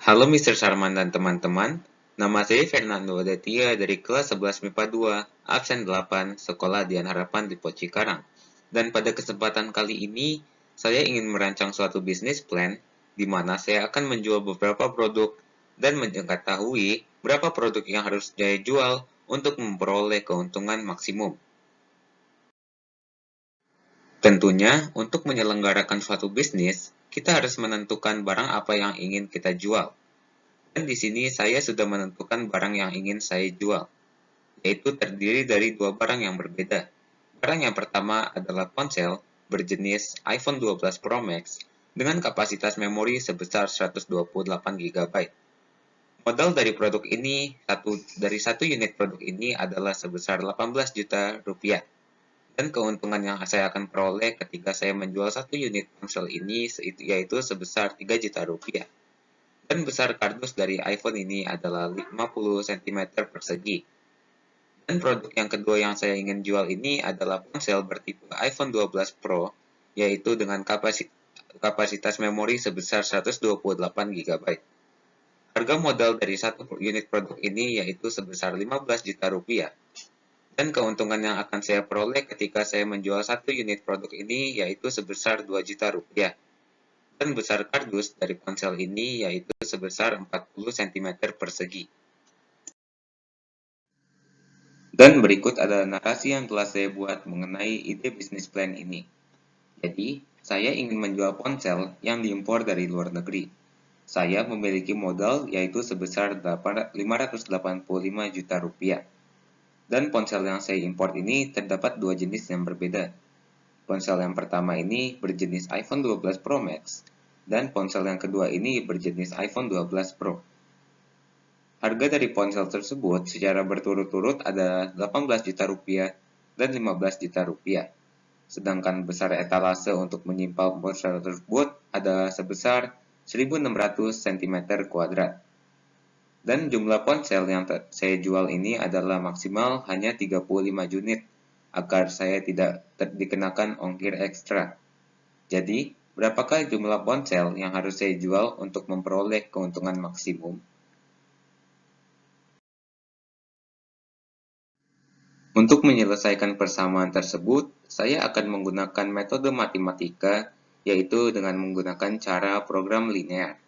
Halo Mr. Sarman dan teman-teman, nama saya Fernando Adatia dari kelas 11 MIPA 2, absen 8, Sekolah Dian Harapan di Cikarang. Dan pada kesempatan kali ini, saya ingin merancang suatu bisnis plan, di mana saya akan menjual beberapa produk dan mengetahui berapa produk yang harus saya jual untuk memperoleh keuntungan maksimum. Tentunya, untuk menyelenggarakan suatu bisnis, kita harus menentukan barang apa yang ingin kita jual. Dan di sini saya sudah menentukan barang yang ingin saya jual, yaitu terdiri dari dua barang yang berbeda. Barang yang pertama adalah ponsel berjenis iPhone 12 Pro Max dengan kapasitas memori sebesar 128 GB. Modal dari produk ini, satu unit produk ini adalah sebesar 18 juta rupiah. Dan keuntungan yang saya akan peroleh ketika saya menjual satu unit ponsel ini yaitu sebesar 3 juta rupiah. Dan besar kardus dari iPhone ini adalah 50 cm persegi. Dan produk yang kedua yang saya ingin jual ini adalah ponsel bertipe iPhone 12 Pro, yaitu dengan kapasitas memori sebesar 128 GB. Harga modal dari satu unit produk ini yaitu sebesar 15 juta rupiah. Dan keuntungan yang akan saya peroleh ketika saya menjual satu unit produk ini yaitu sebesar 2 juta rupiah. Dan besar kardus dari ponsel ini yaitu sebesar 40 cm persegi. Dan berikut adalah narasi yang telah saya buat mengenai ide bisnis plan ini. Jadi, saya ingin menjual ponsel yang diimpor dari luar negeri. Saya memiliki modal yaitu sebesar 585 juta rupiah. Dan ponsel yang saya impor ini terdapat dua jenis yang berbeda. Ponsel yang pertama ini berjenis iPhone 12 Pro Max, dan ponsel yang kedua ini berjenis iPhone 12 Pro. Harga dari ponsel tersebut secara berturut-turut adalah 18 juta rupiah dan 15 juta rupiah. Sedangkan besar etalase untuk menyimpan ponsel tersebut adalah sebesar 1600 cm². Dan jumlah ponsel yang saya jual ini adalah maksimal hanya 35 unit agar saya tidak dikenakan ongkir ekstra. Jadi, berapakah jumlah ponsel yang harus saya jual untuk memperoleh keuntungan maksimum? Untuk menyelesaikan persamaan tersebut, saya akan menggunakan metode matematika, yaitu dengan menggunakan cara program linear.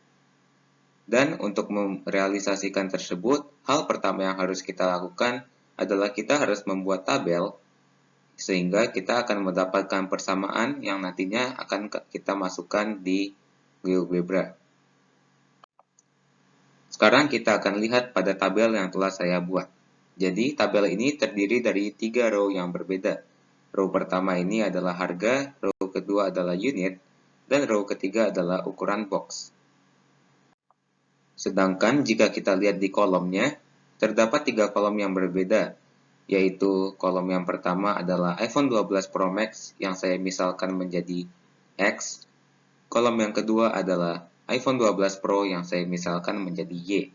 Dan untuk merealisasikan tersebut, hal pertama yang harus kita lakukan adalah kita harus membuat tabel, sehingga kita akan mendapatkan persamaan yang nantinya akan kita masukkan di GeoGebra. Sekarang kita akan lihat pada tabel yang telah saya buat. Jadi, tabel ini terdiri dari 3 row yang berbeda. Row pertama ini adalah harga, row kedua adalah unit, dan row ketiga adalah ukuran box. Sedangkan jika kita lihat di kolomnya, terdapat 3 kolom yang berbeda, yaitu kolom yang pertama adalah iPhone 12 Pro Max yang saya misalkan menjadi X, kolom yang kedua adalah iPhone 12 Pro yang saya misalkan menjadi Y,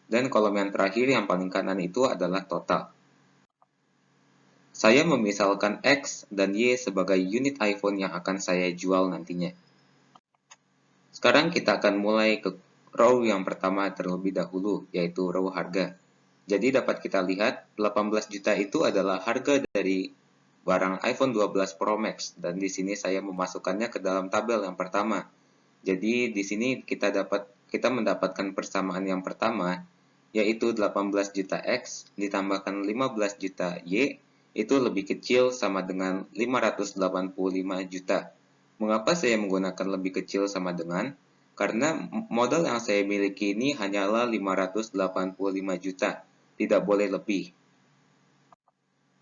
dan kolom yang terakhir yang paling kanan itu adalah total. Saya memisalkan X dan Y sebagai unit iPhone yang akan saya jual nantinya. Sekarang kita akan mulai ke row yang pertama terlebih dahulu, yaitu row harga. Jadi dapat kita lihat 18 juta itu adalah harga dari barang iPhone 12 Pro Max, dan di sini saya memasukkannya ke dalam tabel yang pertama. Jadi di sini kita mendapatkan persamaan yang pertama, yaitu 18 juta X ditambahkan 15 juta Y, itu lebih kecil sama dengan 585 juta. Mengapa saya menggunakan lebih kecil sama dengan? Karena modal yang saya miliki ini hanyalah 585 juta, tidak boleh lebih.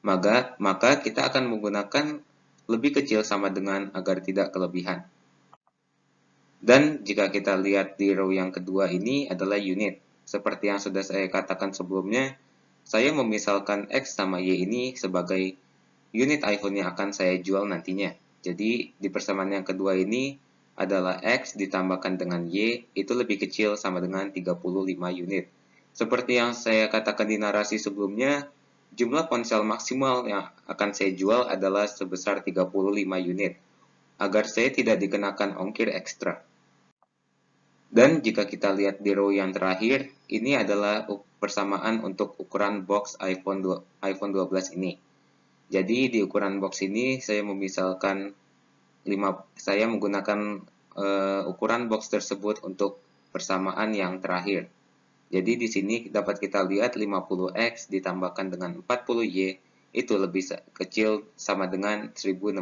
Maka kita akan menggunakan lebih kecil sama dengan agar tidak kelebihan. Dan jika kita lihat di row yang kedua ini adalah unit. Seperti yang sudah saya katakan sebelumnya, saya memisalkan X sama Y ini sebagai unit iPhone yang akan saya jual nantinya. Jadi di persamaan yang kedua ini adalah X ditambahkan dengan Y itu lebih kecil sama dengan 35 unit. Seperti yang saya katakan di narasi sebelumnya, jumlah ponsel maksimal yang akan saya jual adalah sebesar 35 unit, agar saya tidak dikenakan ongkir ekstra. Dan jika kita lihat di row yang terakhir, ini adalah persamaan untuk ukuran box iPhone 12 ini. Jadi di ukuran box ini saya memisalkan saya menggunakan ukuran box tersebut untuk persamaan yang terakhir. Jadi di sini dapat kita lihat 50x ditambahkan dengan 40y itu lebih kecil sama dengan 1600.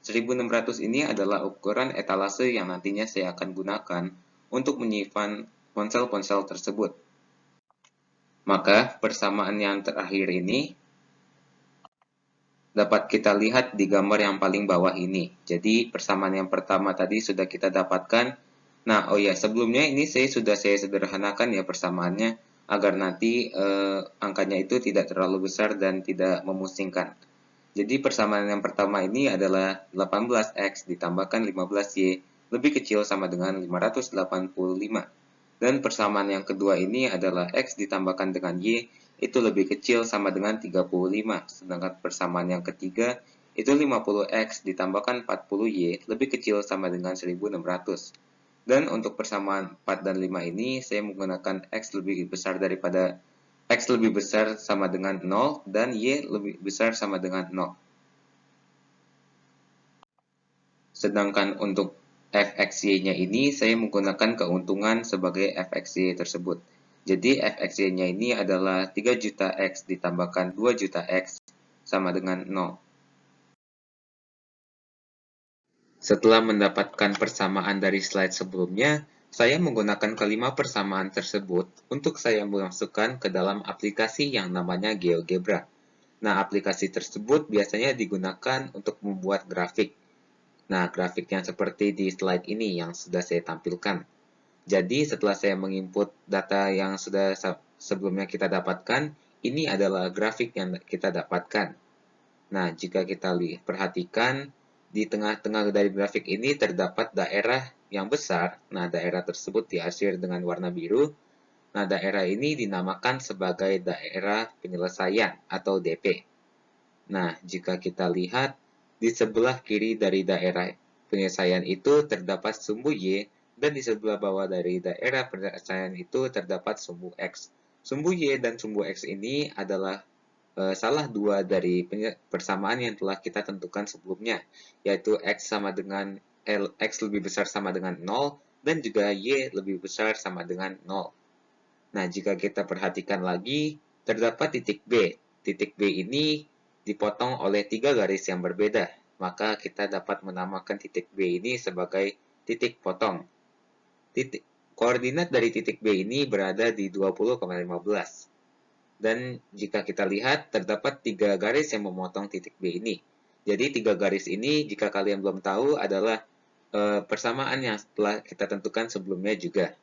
1600 ini adalah ukuran etalase yang nantinya saya akan gunakan untuk menyimpan ponsel-ponsel tersebut. Maka persamaan yang terakhir ini dapat kita lihat di gambar yang paling bawah ini. Jadi persamaan yang pertama tadi sudah kita dapatkan. Nah, oh ya, sebelumnya ini saya sederhanakan ya persamaannya agar nanti angkanya itu tidak terlalu besar dan tidak memusingkan. Jadi persamaan yang pertama ini adalah 18x ditambahkan 15y lebih kecil sama dengan 585. Dan persamaan yang kedua ini adalah x ditambahkan dengan y itu lebih kecil sama dengan 35. Sedangkan persamaan yang ketiga itu 50x ditambahkan 40y lebih kecil sama dengan 1600. Dan untuk persamaan 4 dan 5 ini saya menggunakan x lebih besar daripada x lebih besar sama dengan 0 dan y lebih besar sama dengan 0. Sedangkan untuk fxy-nya ini saya menggunakan keuntungan sebagai fxy tersebut. Jadi fxy-nya ini adalah 3 juta x ditambahkan 2 juta x sama dengan 0. Setelah mendapatkan persamaan dari slide sebelumnya, saya menggunakan kelima persamaan tersebut untuk saya masukkan ke dalam aplikasi yang namanya GeoGebra. Nah, aplikasi tersebut biasanya digunakan untuk membuat grafik. Nah, grafik yang seperti di slide ini yang sudah saya tampilkan. Jadi, setelah saya menginput data yang sudah sebelumnya kita dapatkan, ini adalah grafik yang kita dapatkan. Nah, jika kita perhatikan, di tengah-tengah dari grafik ini terdapat daerah yang besar. Nah, daerah tersebut diarsir dengan warna biru. Nah, daerah ini dinamakan sebagai daerah penyelesaian atau DP. Nah, jika kita lihat, di sebelah kiri dari daerah penyelesaian itu terdapat sumbu Y, dan di sebelah bawah dari daerah penyelesaian itu terdapat sumbu X. Sumbu Y dan sumbu X ini adalah salah dua dari persamaan yang telah kita tentukan sebelumnya, yaitu X sama dengan X lebih besar sama dengan 0, dan juga Y lebih besar sama dengan 0. Nah, jika kita perhatikan lagi, terdapat titik B. Titik B ini dipotong oleh 3 garis yang berbeda, maka kita dapat menamakan titik B ini sebagai titik potong. Koordinat dari titik B ini berada di 20,15. Dan jika kita lihat, terdapat 3 garis yang memotong titik B ini. Jadi 3 garis ini, jika kalian belum tahu, adalah persamaan yang telah kita tentukan sebelumnya juga.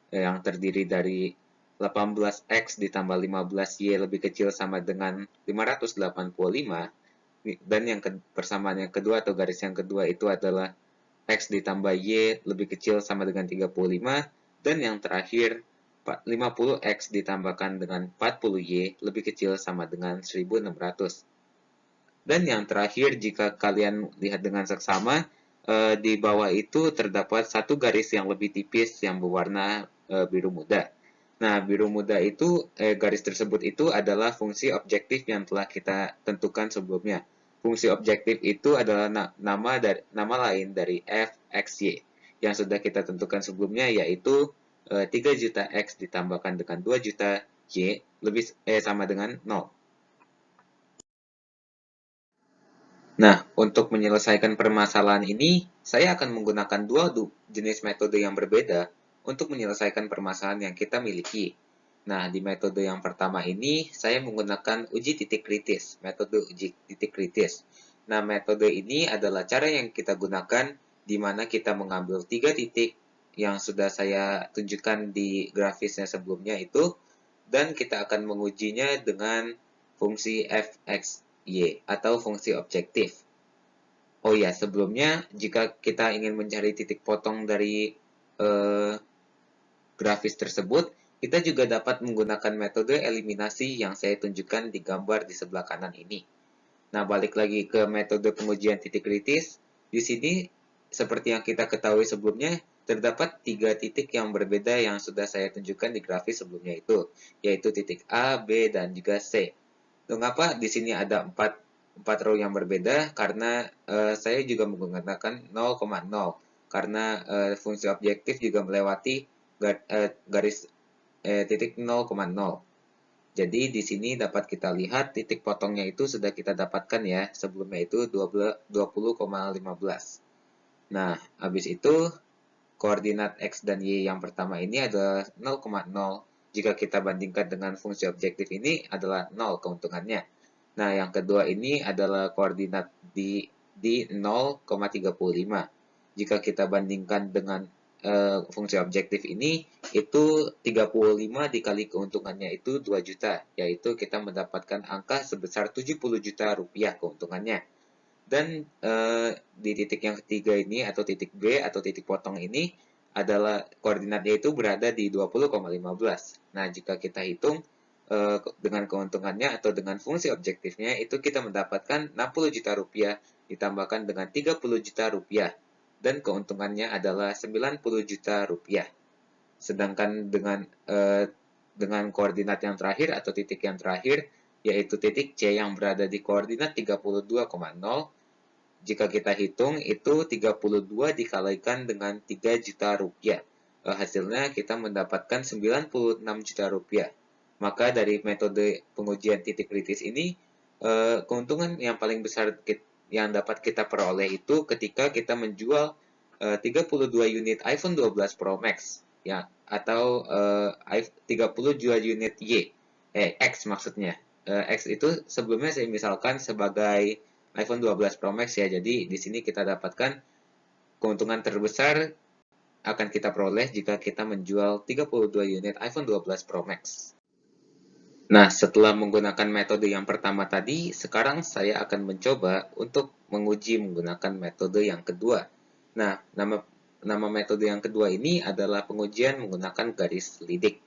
Yang terdiri dari 18x ditambah 15y lebih kecil sama dengan 585. Dan yang persamaan yang kedua atau garis yang kedua itu adalah x ditambah y lebih kecil sama dengan 35. Dan yang terakhir 50x ditambahkan dengan 40y lebih kecil sama dengan 1600. Dan yang terakhir, jika kalian lihat dengan seksama, di bawah itu terdapat satu garis yang lebih tipis yang berwarna biru muda. Nah, biru muda itu, garis tersebut itu adalah fungsi objektif yang telah kita tentukan sebelumnya. Fungsi objektif itu adalah nama lain dari f, x, y yang sudah kita tentukan sebelumnya, yaitu 3 juta X ditambahkan dengan 2 juta Y lebih sama dengan 0. Nah, untuk menyelesaikan permasalahan ini, saya akan menggunakan dua jenis metode yang berbeda untuk menyelesaikan permasalahan yang kita miliki. Nah, di metode yang pertama ini, saya menggunakan uji titik kritis, metode uji titik kritis. Nah, metode ini adalah cara yang kita gunakan di mana kita mengambil 3 titik yang sudah saya tunjukkan di grafisnya sebelumnya itu, dan kita akan mengujinya dengan fungsi f, x, y, atau fungsi objektif. Oh ya, sebelumnya, jika kita ingin mencari titik potong dari grafis tersebut, kita juga dapat menggunakan metode eliminasi yang saya tunjukkan di gambar di sebelah kanan ini. Nah, balik lagi ke metode pengujian titik kritis. Di sini, seperti yang kita ketahui sebelumnya, terdapat 3 titik yang berbeda yang sudah saya tunjukkan di grafis sebelumnya itu, yaitu titik A, B, dan juga C. Mengapa di sini ada 4 row yang berbeda? Karena saya juga menggunakan 0,0, karena fungsi objektif juga melewati garis titik 0,0. Jadi di sini dapat kita lihat titik potongnya itu sudah kita dapatkan ya, sebelumnya itu 20,15. Nah, habis itu koordinat X dan Y yang pertama ini adalah 0,0. Jika kita bandingkan dengan fungsi objektif ini adalah 0 keuntungannya. Nah, yang kedua ini adalah koordinat di 0,35. Jika kita bandingkan dengan fungsi objektif ini, itu 35 dikali keuntungannya itu 2 juta, yaitu kita mendapatkan angka sebesar 70 juta rupiah keuntungannya. Dan di titik yang ketiga ini, atau titik B, atau titik potong ini, adalah koordinatnya itu berada di 20,15. Nah, jika kita hitung dengan keuntungannya atau dengan fungsi objektifnya, itu kita mendapatkan 60 juta rupiah ditambahkan dengan 30 juta rupiah. Dan keuntungannya adalah 90 juta rupiah. Sedangkan dengan koordinat yang terakhir atau titik yang terakhir, yaitu titik C yang berada di koordinat 32,0, jika kita hitung itu 32 dikalikan dengan 3 juta rupiah. Hasilnya kita mendapatkan 96 juta rupiah. Maka dari metode pengujian titik kritis ini, keuntungan yang paling besar yang dapat kita peroleh itu ketika kita menjual 32 unit iPhone 12 Pro Max, ya, atau 32 unit X maksudnya. X itu sebelumnya saya misalkan sebagai iPhone 12 Pro Max ya. Jadi di sini kita dapatkan keuntungan terbesar akan kita peroleh jika kita menjual 32 unit iPhone 12 Pro Max. Nah, setelah menggunakan metode yang pertama tadi, sekarang saya akan mencoba untuk menguji menggunakan metode yang kedua. Nah, nama metode yang kedua ini adalah pengujian menggunakan garis lidik.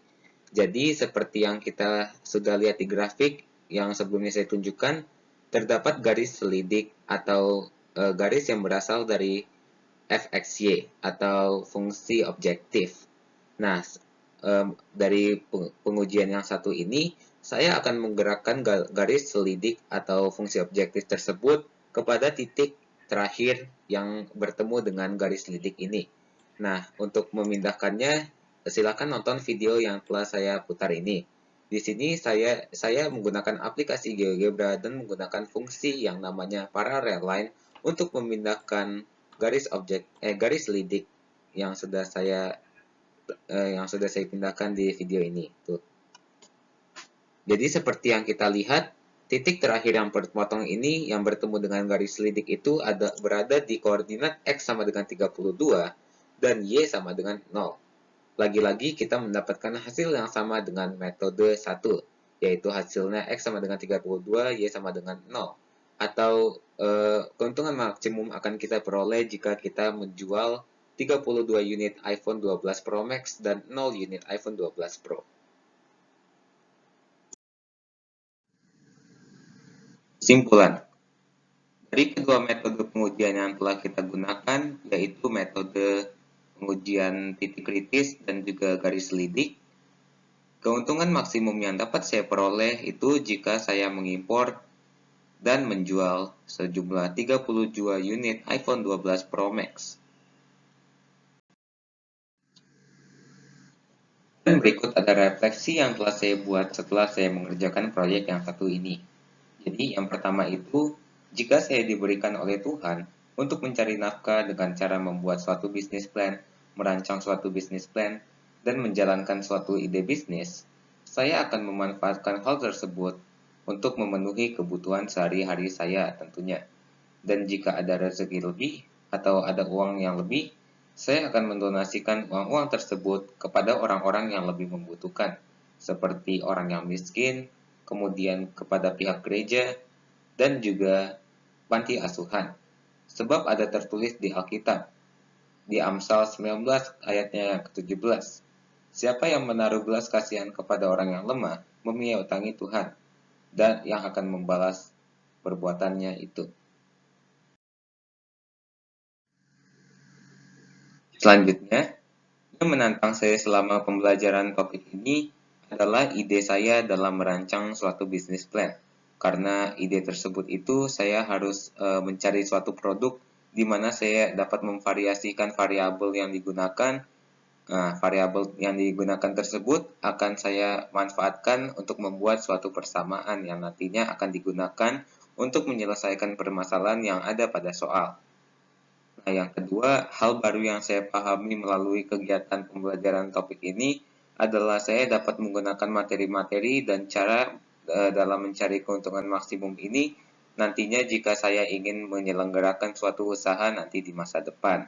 Jadi, seperti yang kita sudah lihat di grafik yang sebelumnya saya tunjukkan, terdapat garis selidik atau garis yang berasal dari fxy atau fungsi objektif. Nah, dari pengujian yang satu ini, saya akan menggerakkan garis selidik atau fungsi objektif tersebut kepada titik terakhir yang bertemu dengan garis selidik ini. Nah, untuk memindahkannya, silakan nonton video yang telah saya putar ini. Di sini saya menggunakan aplikasi GeoGebra dan menggunakan fungsi yang namanya parallel line untuk memindahkan garis lidik yang sudah saya pindahkan di video ini. Tuh. Jadi seperti yang kita lihat, titik terakhir yang terpotong ini yang bertemu dengan garis lidik itu berada di koordinat X sama dengan 32 dan Y sama dengan 0. Lagi-lagi kita mendapatkan hasil yang sama dengan metode 1, yaitu hasilnya X sama dengan 32, Y sama dengan 0. Atau keuntungan maksimum akan kita peroleh jika kita menjual 32 unit iPhone 12 Pro Max dan 0 unit iPhone 12 Pro. Kesimpulan, dari kedua metode pengujian yang telah kita gunakan, yaitu metode pengujian titik kritis dan juga garis lidik, keuntungan maksimum yang dapat saya peroleh itu jika saya mengimpor dan menjual sejumlah 32 unit iPhone 12 Pro Max. Dan berikut ada refleksi yang telah saya buat setelah saya mengerjakan proyek yang satu ini. Jadi yang pertama itu, jika saya diberikan oleh Tuhan untuk mencari nafkah dengan cara membuat suatu bisnis plan, merancang suatu bisnis plan, dan menjalankan suatu ide bisnis, saya akan memanfaatkan hal tersebut untuk memenuhi kebutuhan sehari-hari saya tentunya. Dan jika ada rezeki lebih atau ada uang yang lebih, saya akan mendonasikan uang-uang tersebut kepada orang-orang yang lebih membutuhkan, seperti orang yang miskin, kemudian kepada pihak gereja, dan juga panti asuhan. Sebab ada tertulis di Alkitab, di Amsal 19 ayatnya yang ke-17. Siapa yang menaruh belas kasihan kepada orang yang lemah, mempunyai utangi Tuhan, dan yang akan membalas perbuatannya itu. Selanjutnya, yang menantang saya selama pembelajaran topik ini adalah ide saya dalam merancang suatu bisnis plan. Karena ide tersebut itu saya harus mencari suatu produk di mana saya dapat memvariasikan variabel yang digunakan. Nah, variabel yang digunakan tersebut akan saya manfaatkan untuk membuat suatu persamaan yang nantinya akan digunakan untuk menyelesaikan permasalahan yang ada pada soal. Nah, yang kedua, hal baru yang saya pahami melalui kegiatan pembelajaran topik ini adalah saya dapat menggunakan materi-materi dan cara dalam mencari keuntungan maksimum ini nantinya jika saya ingin menyelenggarakan suatu usaha nanti di masa depan.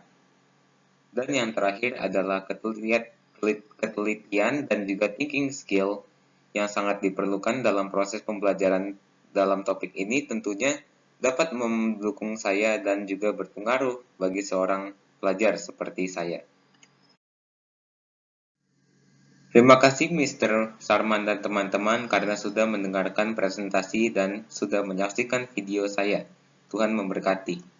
Dan yang terakhir adalah ketelitian dan juga thinking skill yang sangat diperlukan dalam proses pembelajaran dalam topik ini tentunya dapat mendukung saya dan juga berpengaruh bagi seorang pelajar seperti saya. Terima kasih Mr. Sarman dan teman-teman karena sudah mendengarkan presentasi dan sudah menyaksikan video saya. Tuhan memberkati.